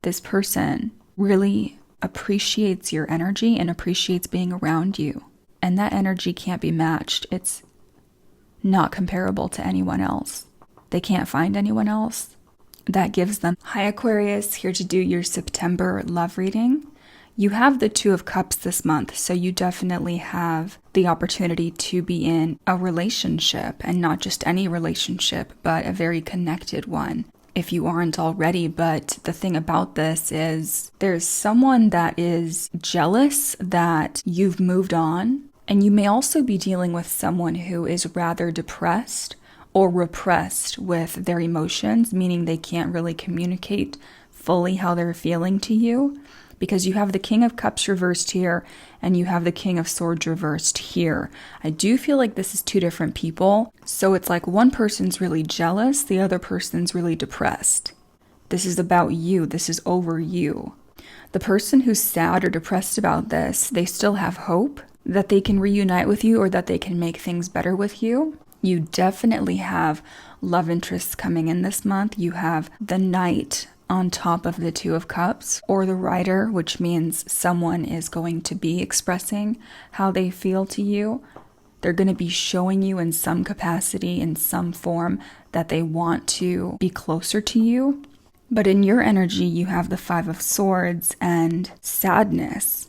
this person really appreciates your energy and appreciates being around you. And that energy can't be matched. It's not comparable to anyone else. They can't find anyone else that gives them. Hi Aquarius, here to do your September love reading. You have the Two of Cups this month, so you definitely have the opportunity to be in a relationship, and not just any relationship, but a very connected one, if you aren't already. But the thing about this is there's someone that is jealous that you've moved on, and you may also be dealing with someone who is rather depressed or repressed with their emotions, meaning they can't really communicate fully how they're feeling to you. Because you have the King of Cups reversed here and you have the King of Swords reversed here. I do feel like this is two different people. So it's like one person's really jealous, the other person's really depressed. This is about you. This is over you. The person who's sad or depressed about this, they still have hope that they can reunite with you or that they can make things better with you. You definitely have love interests coming in this month. You have the Knight on top of the Two of Cups, or the Rider, which means someone is going to be expressing how they feel to you. They're going to be showing you in some capacity, in some form, that they want to be closer to you. But in your energy, you have the Five of Swords and sadness.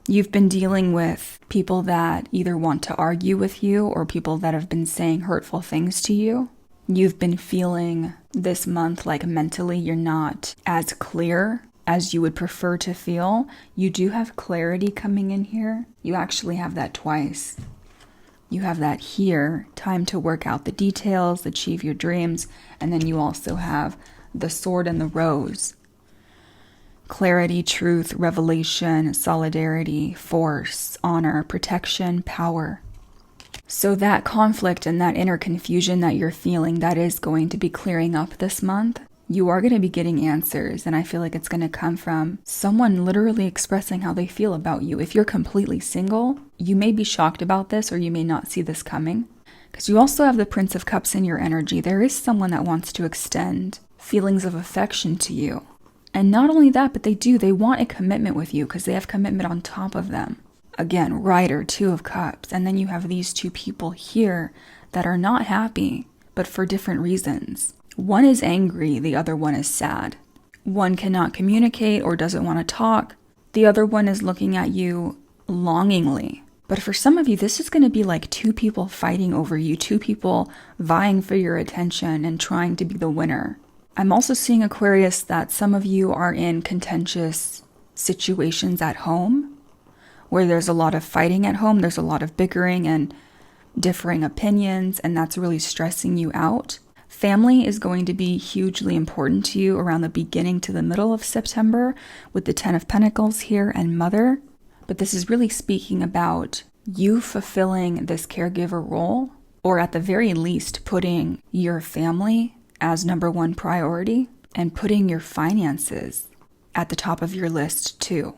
You've been dealing with people that either want to argue with you or people that have been saying hurtful things to you. You've been feeling this month like mentally you're not as clear as you would prefer to feel. You do have clarity coming in here. You actually have that twice. You have that here, time to work out the details, achieve your dreams, and then you also have the Sword and the Rose. Clarity, truth, revelation, solidarity, force, honor, protection, power. So that conflict and that inner confusion that you're feeling, that is going to be clearing up this month. You are going to be getting answers, and I feel like it's going to come from someone literally expressing how they feel about you. If you're completely single, you may be shocked about this or you may not see this coming. Because you also have the Prince of Cups in your energy. There is someone that wants to extend feelings of affection to you. And not only that, but they want a commitment with you because they have commitment on top of them. Again, Rider, Two of Cups, and then you have these two people here that are not happy, but for different reasons. One is angry, the other one is sad. One cannot communicate or doesn't want to talk. The other one is looking at you longingly. But for some of you, this is going to be like two people fighting over you, two people vying for your attention and trying to be the winner. I'm also seeing, Aquarius, that some of you are in contentious situations at home, where there's a lot of fighting at home, there's a lot of bickering and differing opinions, and that's really stressing you out. Family is going to be hugely important to you around the beginning to the middle of September with the Ten of Pentacles here and Mother. But this is really speaking about you fulfilling this caregiver role, or at the very least putting your family as number one priority and putting your finances at the top of your list too.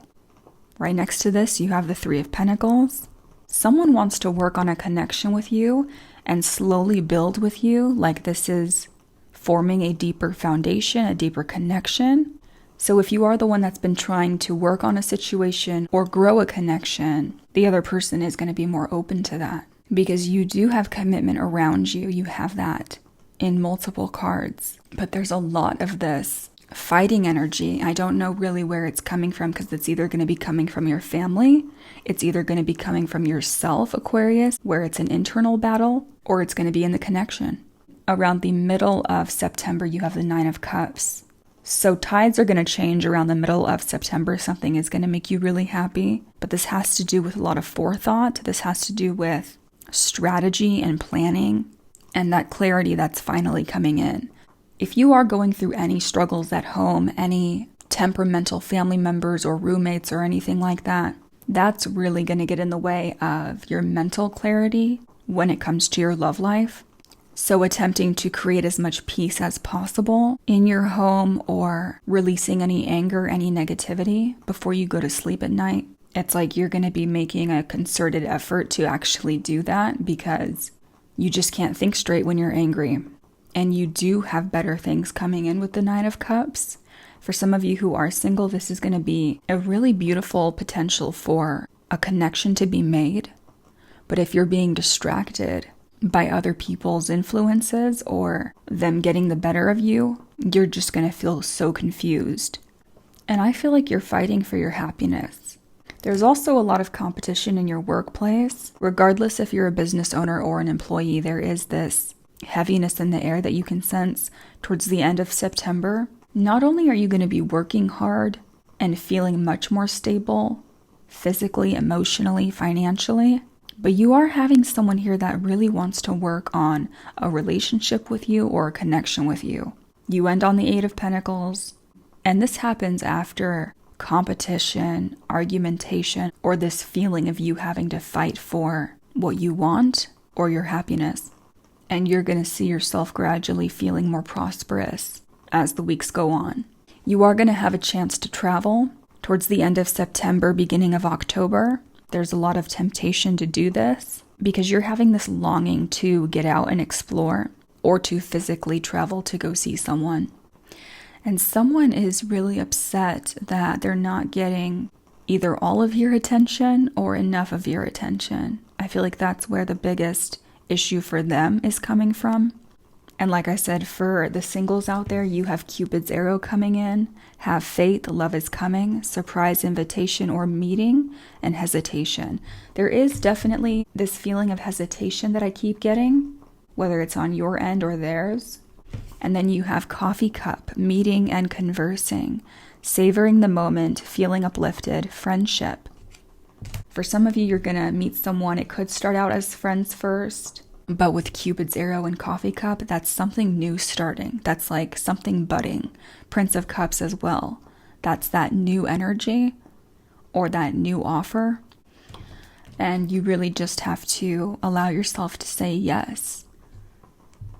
Right next to this, you have the Three of Pentacles. Someone wants to work on a connection with you and slowly build with you, like this is forming a deeper foundation, a deeper connection. So if you are the one that's been trying to work on a situation or grow a connection, the other person is going to be more open to that because you do have commitment around you. You have that in multiple cards, but there's a lot of this fighting energy. I don't know really where it's coming from because it's either going to be coming from your family, it's either going to be coming from yourself, Aquarius, where it's an internal battle, or it's going to be in the connection. Around the middle of September, you have the Nine of Cups. So tides are going to change around the middle of September. Something is going to make you really happy, but this has to do with a lot of forethought. This has to do with strategy and planning and that clarity that's finally coming in. If you are going through any struggles at home, any temperamental family members or roommates or anything like that, that's really going to get in the way of your mental clarity when it comes to your love life. So attempting to create as much peace as possible in your home or releasing any anger, any negativity before you go to sleep at night. It's like you're going to be making a concerted effort to actually do that because you just can't think straight when you're angry. And you do have better things coming in with the Nine of Cups. For some of you who are single, this is going to be a really beautiful potential for a connection to be made. But if you're being distracted by other people's influences or them getting the better of you, you're just going to feel so confused. And I feel like you're fighting for your happiness. There's also a lot of competition in your workplace. Regardless if you're a business owner or an employee, there is this heaviness in the air that you can sense towards the end of September. Not only are you going to be working hard and feeling much more stable, physically, emotionally, financially, but you are having someone here that really wants to work on a relationship with you or a connection with you. You end on the Eight of Pentacles, and this happens after competition, argumentation, or this feeling of you having to fight for what you want or your happiness. And you're going to see yourself gradually feeling more prosperous as the weeks go on. You are going to have a chance to travel towards the end of September, beginning of October. There's a lot of temptation to do this because you're having this longing to get out and explore or to physically travel to go see someone. And someone is really upset that they're not getting either all of your attention or enough of your attention. I feel like that's where the biggest issue for them is coming from. And like I said, for the singles out there, you have Cupid's arrow coming in, have faith, love is coming, surprise invitation or meeting, and hesitation. There is definitely this feeling of hesitation that I keep getting, whether it's on your end or theirs. And then you have coffee cup, meeting and conversing, savoring the moment, feeling uplifted, friendship. For some of you, you're going to meet someone. It could start out as friends first, but with Cupid's arrow and coffee cup, that's something new starting. That's like something budding. Prince of Cups as well. That's that new energy or that new offer. And you really just have to allow yourself to say yes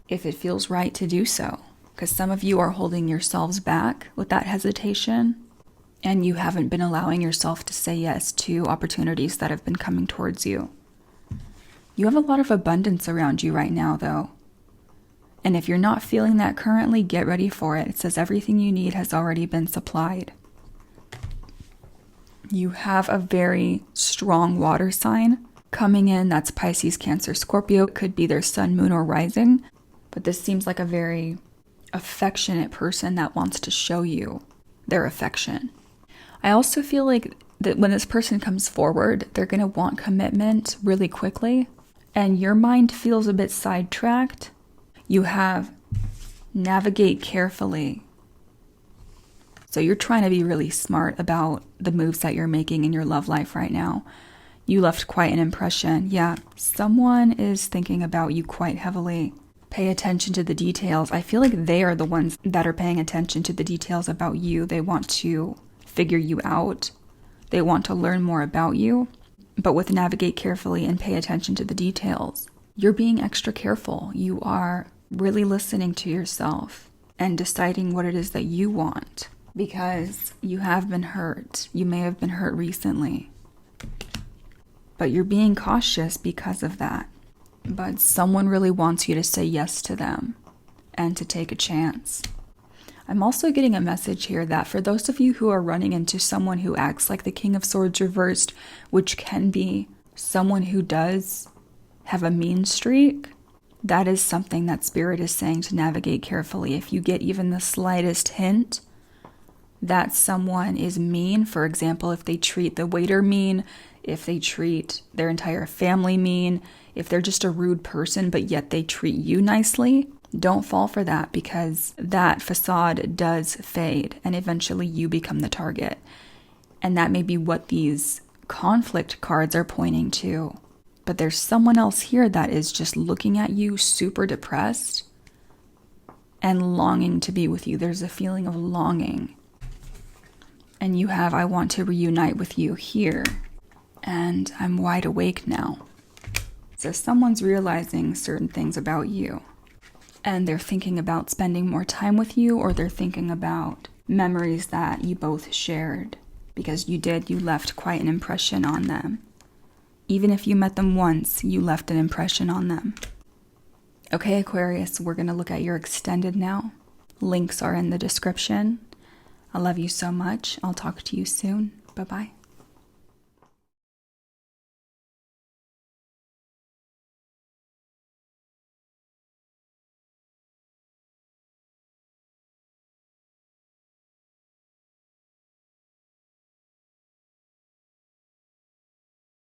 if it feels right to do so. Because some of you are holding yourselves back with that hesitation, and you haven't been allowing yourself to say yes to opportunities that have been coming towards you. You have a lot of abundance around you right now, though. And if you're not feeling that currently, get ready for it. It says everything you need has already been supplied. You have a very strong water sign coming in. That's Pisces, Cancer, Scorpio. It could be their sun, moon, or rising. But this seems like a very affectionate person that wants to show you their affection. I also feel like that when this person comes forward, they're going to want commitment really quickly. And your mind feels a bit sidetracked. You have navigate carefully. So you're trying to be really smart about the moves that you're making in your love life right now. You left quite an impression. Yeah, someone is thinking about you quite heavily. Pay attention to the details. I feel like they are the ones that are paying attention to the details about you. They want to figure you out. They want to learn more about you. But with navigate carefully and pay attention to the details, you're being extra careful. You are really listening to yourself and deciding what it is that you want, because you have been hurt. You may have been hurt recently, but you're being cautious because of that. But someone really wants you to say yes to them and to take a chance. I'm also getting a message here that for those of you who are running into someone who acts like the King of Swords reversed, which can be someone who does have a mean streak, that is something that Spirit is saying to navigate carefully. If you get even the slightest hint that someone is mean, for example, if they treat the waiter mean, if they treat their entire family mean, if they're just a rude person, but yet they treat you nicely, don't fall for that, because that facade does fade and eventually you become the target. And that may be what these conflict cards are pointing to. But there's someone else here that is just looking at you super depressed and longing to be with you. There's a feeling of longing. And you have, I want to reunite with you here. And I'm wide awake now. So someone's realizing certain things about you. And they're thinking about spending more time with you, or they're thinking about memories that you both shared. Because you left quite an impression on them. Even if you met them once, you left an impression on them. Okay, Aquarius, we're going to look at your extended now. Links are in the description. I love you so much. I'll talk to you soon. Bye-bye.